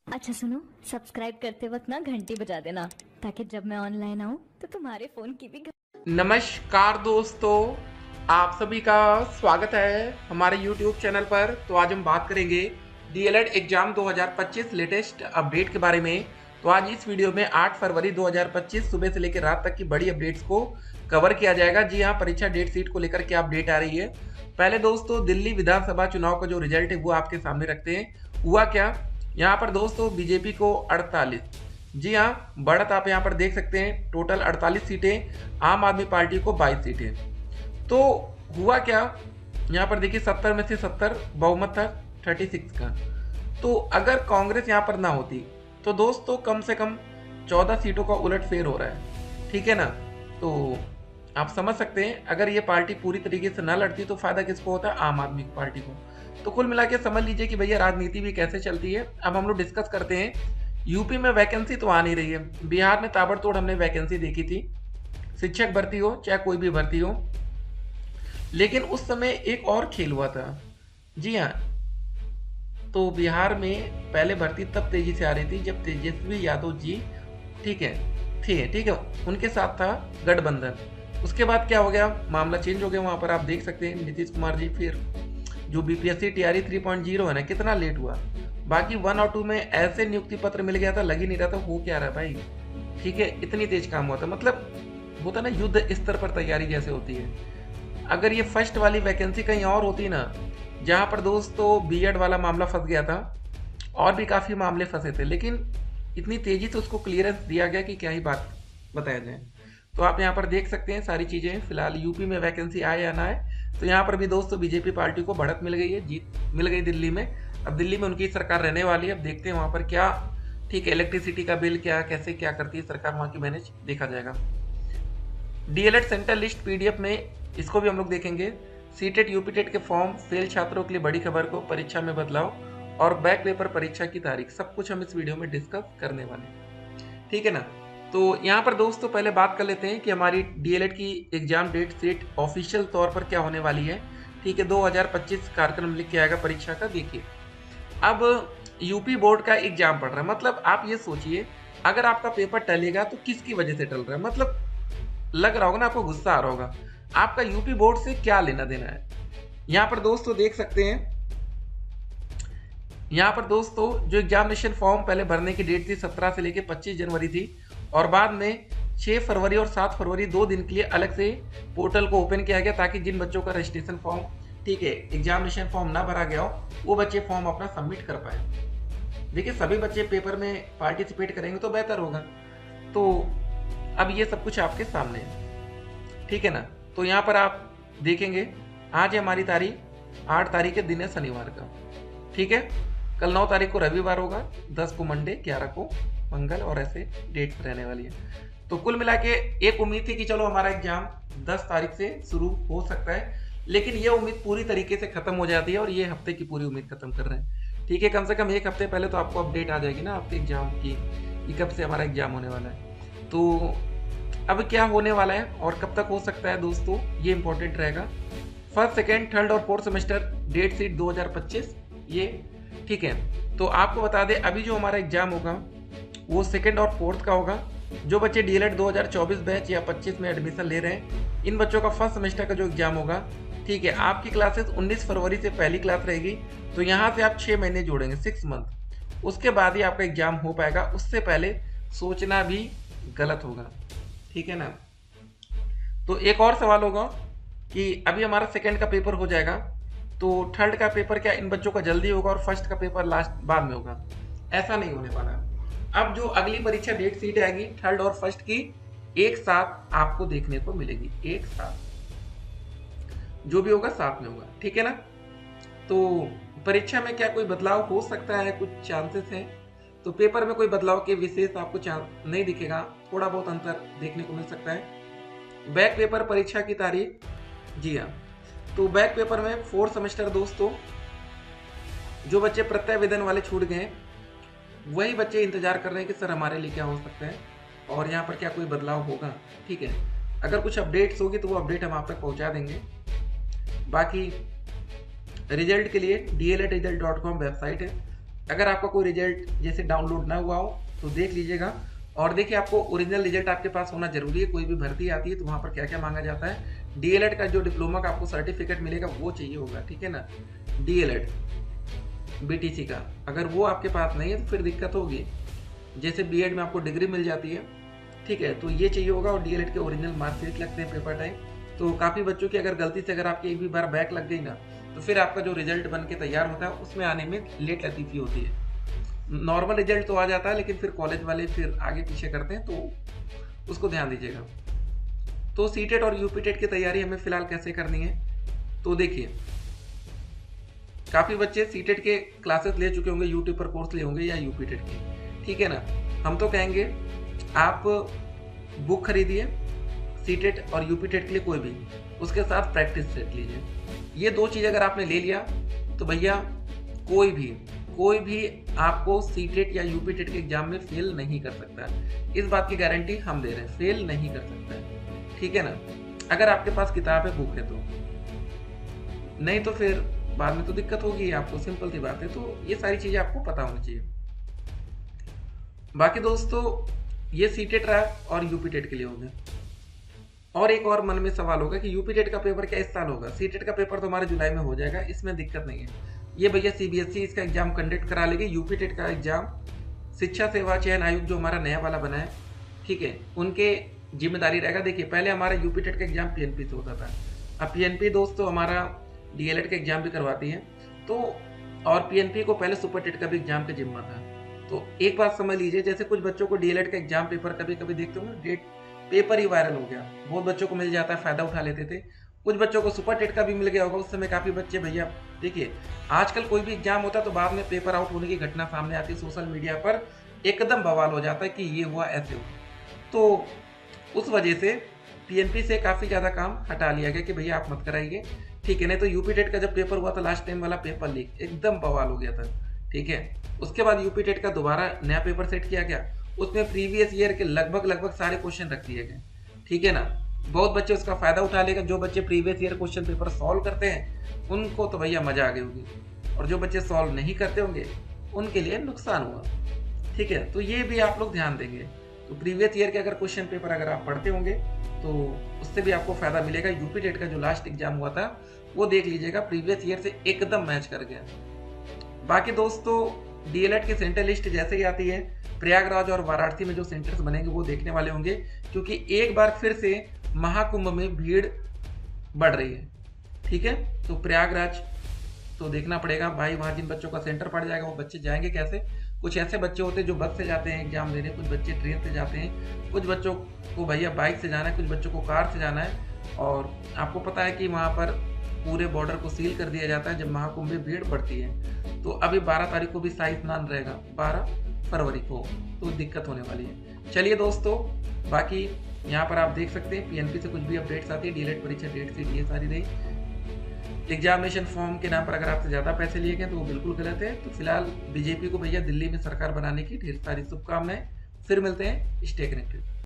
अच्छा सुनो, सब्सक्राइब करते वक्त ना घंटी बजा देना ताकि जब मैं ऑनलाइन आऊँ तो तुम्हारे फोन की भी नमस्कार दोस्तों, आप सभी का स्वागत है हमारे YouTube चैनल पर। तो आज हम बात करेंगे डीएलएड एग्जाम 2025 लेटेस्ट अपडेट के बारे में। तो आज इस वीडियो में 8 फरवरी 2025 सुबह से लेकर रात तक की बड़ी अपडेट्स को कवर किया जाएगा। जी हाँ, परीक्षा डेट सीट को लेकर क्या अपडेट आ रही है। पहले दोस्तों, दिल्ली विधानसभा चुनाव का जो रिजल्ट है वो आपके सामने रखते हैं। हुआ क्या, यहाँ पर दोस्तों बीजेपी को 48, जी हाँ, बढ़त आप यहाँ पर देख सकते हैं, टोटल 48 सीटें, आम आदमी पार्टी को 22 सीटें। तो हुआ क्या, यहाँ पर देखिए 70 में से 70 बहुमत था 36 का। तो अगर कांग्रेस यहाँ पर ना होती तो दोस्तों कम से कम 14 सीटों का उलटफेर हो रहा है, ठीक है ना। तो आप समझ सकते हैं, अगर ये पार्टी पूरी तरीके से ना लड़ती तो फायदा किसको होता है, आम आदमी पार्टी को। तो कुल मिला के समझ लीजिए कि भैया राजनीति भी कैसे चलती है। अब हम लोग डिस्कस करते हैं। यूपी में वैकेंसी तो आ नहीं रही है, बिहार में ताबड़तोड़ हमने वैकेंसी देखी थी, शिक्षक भर्ती हो चाहे कोई भी भर्ती हो। लेकिन उस समय एक और खेल हुआ था, जी हाँ। तो बिहार में पहले भर्ती तब तेजी से आ रही थी जब तेजस्वी यादव जी, ठीक है, ठीक है, उनके साथ था गठबंधन। उसके बाद क्या हो गया, मामला चेंज हो गया। वहां पर आप देख सकते हैं नीतीश कुमार जी, फिर जो बीपीएससी टीआरई 3.0 है ना, कितना लेट हुआ। बाकी 1 और 2 में ऐसे नियुक्ति पत्र मिल गया था, लग ही नहीं रहा था हो क्या रहा है भाई, ठीक है, इतनी तेज काम हुआ था। मतलब होता ना युद्ध स्तर पर तैयारी जैसे होती है। अगर ये फर्स्ट वाली वैकेंसी कहीं और होती ना, जहाँ पर दोस्तों बीएड वाला मामला फंस गया था, और भी काफ़ी मामले फंसे थे, लेकिन इतनी तेजी से उसको क्लियरेंस दिया गया कि क्या ही बात बताया जाए। तो आप यहाँ पर देख सकते हैं सारी चीज़ें। फिलहाल यूपी में वैकेंसी आए या ना आए, तो यहाँ पर भी दोस्तों बीजेपी पार्टी को बढ़त मिल गई है, जीत मिल गई दिल्ली में। अब दिल्ली में उनकी सरकार रहने वाली है। अब देखते हैं वहाँ पर क्या, ठीक है, इलेक्ट्रिसिटी का बिल क्या कैसे क्या करती है सरकार वहाँ की, मैनेज देखा जाएगा। डीएलएड सेंटर लिस्ट पीडीएफ में, इसको भी हम लोग देखेंगे। सीटेट यूपीटेट के फॉर्म, फेल छात्रों के लिए बड़ी खबर को, परीक्षा में बदलाव और बैक पेपर परीक्षा की तारीख, सब कुछ हम इस वीडियो में डिस्कस करने वाले हैं, ठीक है ना। तो यहाँ पर दोस्तों पहले बात कर लेते हैं कि हमारी डीएलएड की एग्जाम डेट सेट ऑफिशियल तौर पर क्या होने वाली है, ठीक है। 2025 कार्यक्रम लिख के आएगा परीक्षा का। देखिए, अब यूपी बोर्ड का एग्जाम पढ़ रहा है, मतलब आप ये सोचिए, अगर आपका पेपर टलेगा तो किसकी वजह से टल रहा है। मतलब लग रहा होगा ना, आपको गुस्सा आ रहा होगा, आपका यूपी बोर्ड से क्या लेना देना है। यहाँ पर दोस्तों देख सकते हैं, यहाँ पर दोस्तों जो एग्जामिनेशन फॉर्म पहले भरने की डेट थी 17 से लेकर 25 जनवरी थी, और बाद में 6 फरवरी और 7 फरवरी 2 दिन के लिए अलग से पोर्टल को ओपन किया गया, ताकि जिन बच्चों का रजिस्ट्रेशन फॉर्म, ठीक है, एग्जामिनेशन फॉर्म ना भरा गया हो, वो बच्चे फॉर्म अपना सबमिट कर पाए। देखिए, सभी बच्चे पेपर में पार्टिसिपेट करेंगे तो बेहतर होगा। तो अब ये सब कुछ आपके सामने है, ठीक है ना। तो यहाँ पर आप देखेंगे, आज है हमारी तारीख, 8 तारीख के दिन है शनिवार का, ठीक है। कल 9 तारीख को रविवार होगा, 10 को मंडे, 11 को मंगल, और ऐसे डेट्स रहने वाली है। तो कुल मिला के एक उम्मीद थी कि चलो हमारा एग्जाम 10 तारीख से शुरू हो सकता है, लेकिन ये उम्मीद पूरी तरीके से खत्म हो जाती है, और ये हफ्ते की पूरी उम्मीद खत्म कर रहे हैं, ठीक है। कम से कम एक हफ्ते पहले तो आपको अपडेट आ जाएगी ना आपके एग्जाम की, कि कब से हमारा एग्जाम होने वाला है। तो अब क्या होने वाला है और कब तक हो सकता है दोस्तों, ये इंपॉर्टेंट रहेगा। फर्स्ट, सेकेंड, थर्ड और फोर्थ सेमेस्टर डेट सीट 2025, ये ठीक है। तो आपको बता दें, अभी जो हमारा एग्जाम होगा वो सेकेंड और फोर्थ का होगा। जो बच्चे डीएलएड 2024 बैच या 25 में एडमिशन ले रहे हैं, इन बच्चों का फर्स्ट सेमेस्टर का जो एग्जाम होगा, ठीक है, आपकी क्लासेस 19 फरवरी से पहली क्लास रहेगी। तो यहाँ से आप 6 महीने जोड़ेंगे, 6 मंथ, उसके बाद ही आपका एग्जाम हो पाएगा। उससे पहले सोचना भी गलत होगा, ठीक है ना। तो एक और सवाल होगा कि अभी हमारा सेकंड का पेपर हो जाएगा, तो थर्ड का पेपर क्या इन बच्चों का जल्दी होगा और फर्स्ट का पेपर लास्ट बाद में होगा? ऐसा नहीं होने वाला। अब जो अगली परीक्षा डेट सीट आएगी थर्ड और फर्स्ट की, एक साथ आपको देखने को मिलेगी, एक साथ, जो भी होगा साथ में होगा, ठीक है ना। तो परीक्षा में क्या कोई बदलाव हो सकता है, कुछ चांसेस हैं। तो पेपर में कोई बदलाव के विशेष आपको नहीं दिखेगा, थोड़ा बहुत अंतर देखने को मिल सकता है। बैक पेपर परीक्षा की तारीख, जी हाँ, तो बैक पेपर में फोर्थ सेमेस्टर दोस्तों, जो बच्चे प्रत्यावेदन वाले छूट गए, वही बच्चे इंतजार कर रहे हैं कि सर हमारे लिए क्या हो सकता है और यहाँ पर क्या कोई बदलाव होगा, ठीक है। अगर कुछ अपडेट्स होगी तो वो अपडेट हम आप तक पहुँचा देंगे। बाकी रिजल्ट के लिए dlriresult.com वेबसाइट है, अगर आपका कोई रिजल्ट जैसे डाउनलोड ना हुआ हो तो देख लीजिएगा। और देखिए, आपको ओरिजिनल रिजल्ट आपके पास होना जरूरी है। कोई भी भर्ती आती है तो वहाँ पर क्या क्या मांगा जाता है, डीएलएड का जो डिप्लोमा का आपको सर्टिफिकेट मिलेगा वो चाहिए होगा, ठीक है ना। डीएलएड बीटीसी का अगर वो आपके पास नहीं है तो फिर दिक्कत होगी। जैसे बीएड में आपको डिग्री मिल जाती है, ठीक है, तो ये चाहिए होगा। और डीएलएड के ओरिजिनल मार्कशीट लगते हैं पेपर टाइप। तो काफ़ी बच्चों की अगर गलती से अगर आपकी एक भी बार बैक लग गई ना, तो फिर आपका जो रिजल्ट बन के तैयार होता है उसमें आने में लेट लतीफ़ी होती है। नॉर्मल रिजल्ट तो आ जाता है, लेकिन फिर कॉलेज वाले फिर आगे पीछे करते हैं, तो उसको ध्यान दीजिएगा। तो सीटेट और यूपीटेट की तैयारी हमें फिलहाल कैसे करनी है, तो देखिए, काफ़ी बच्चे सीटेट के क्लासेस ले चुके होंगे, यूट्यूब पर कोर्स ले होंगे या यूपीटेट के, ठीक है ना। हम तो कहेंगे आप बुक खरीदिए सीटेट और यूपीटेट के लिए कोई भी, उसके साथ प्रैक्टिस सेट लीजिए। ये दो चीज़ अगर आपने ले लिया तो भैया कोई भी आपको सीटेट या यूपीटेट के एग्जाम में फेल नहीं कर सकता। इस बात की गारंटी हम दे रहे हैं, फेल नहीं कर सकता है, ठीक है ना। अगर आपके पास किताब है, बुक है तो, नहीं तो फिर बाद में तो दिक्कत होगी आपको, सिंपल सी बात है। तो ये सारी चीज़ें आपको पता होनी चाहिए। बाकी दोस्तों, ये सीटेट रहा और यूपीटेट के लिए हो गया। और एक और मन में सवाल होगा कि यूपीटेट का पेपर क्या इस साल होगा? सीटेट का पेपर तो हमारे जुलाई में हो जाएगा, इसमें दिक्कत नहीं है। ये भैया सीबीएसई इसका एग्जाम कंडक्ट करा लेगी। यूपीटेट का एग्जाम शिक्षा सेवा चयन आयोग जो हमारा नया वाला बना है, ठीक है, उनके जिम्मेदारी रहेगा। देखिए, पहले हमारा यूपीटेट का एग्जाम पीएनपी से होता था, अब पीएनपी दोस्तों हमारा डीएलएड का एग्जाम भी करवाती है। तो और पीएनपी को पहले सुपरटेट का भी एग्जाम का जिम्मा था। तो एक बात समझ लीजिए, जैसे कुछ बच्चों को डीएलएड का एग्जाम पेपर कभी कभी देखते हो ना, डेट पेपर ही वायरल हो गया, बहुत बच्चों को मिल जाता है, फायदा उठा लेते थे। कुछ बच्चों को सुपरटेट का भी मिल गया होगा, उस समय काफ़ी बच्चे भैया, देखिए आजकल कोई भी एग्जाम होता है तो बाद में पेपर आउट होने की घटना सामने आती है, सोशल मीडिया पर एकदम बवाल हो जाता है कि ये हुआ ऐसे हुआ। तो उस वजह से पीएनपी से काफ़ी ज़्यादा काम हटा लिया गया कि भैया आप मत कराइए, ठीक है। नहीं तो यूपीटेट का जब पेपर हुआ था लास्ट टाइम वाला पेपर लीक, एकदम बवाल हो गया था, ठीक है। उसके बाद यूपीटेट का दोबारा नया पेपर सेट किया गया, उसमें प्रीवियस ईयर के लगभग सारे क्वेश्चन रख दिए गए, ठीक है ना। बहुत बच्चे उसका फायदा उठा लेगा। जो बच्चे previous year question paper solve करते हैं उनको तो भैया मजा आ गई होगी, और जो बच्चे सॉल्व नहीं करते होंगे उनके लिए नुकसान हुआ, ठीक है। तो ये भी आप लोग ध्यान देंगे। तो प्रीवियस ईयर के अगर क्वेश्चन पेपर अगर आप पढ़ते होंगे तो उससे भी आपको फायदा मिलेगा। यूपीटेट का जो लास्ट एग्जाम हुआ था वो देख लीजिएगा, प्रीवियस ईयर से एकदम मैच कर गया। बाकी दोस्तों, डीएलएड की सेंटर लिस्ट जैसे ही आती है, प्रयागराज और वाराणसी में जो सेंटर्स बनेंगे वो देखने वाले होंगे, क्योंकि एक बार फिर से महाकुंभ में भीड़ बढ़ रही है, ठीक है। तो प्रयागराज तो देखना पड़ेगा भाई, वहाँ जिन बच्चों का सेंटर पड़ जाएगा वो बच्चे जाएंगे कैसे। कुछ ऐसे बच्चे होते हैं जो बस से जाते हैं एग्जाम देने, कुछ बच्चे ट्रेन से जाते हैं, कुछ बच्चों को भैया बाइक से जाना है, कुछ बच्चों को कार से जाना है। और आपको पता है कि वहाँ पर पूरे बॉर्डर को सील कर दिया जाता है जब महाकुंभ में भीड़ बढ़ती है। तो अभी 12 तारीख को भी शाही स्नान रहेगा, 12 फरवरी को, तो दिक्कत होने वाली है। चलिए दोस्तों, बाकी यहाँ पर आप देख सकते हैं पीएनपी से कुछ भी अपडेट्स आती है, डीएलएड परीक्षा डेट शीट ये सारी रही। एग्जामिनेशन फॉर्म के नाम पर अगर आपसे ज़्यादा पैसे लिए गए तो वो बिल्कुल गलत है। तो फिलहाल बीजेपी को भैया दिल्ली में सरकार बनाने की ढेर सारी शुभकामनाएं। फिर मिलते हैं, स्टे कनेक्टेड।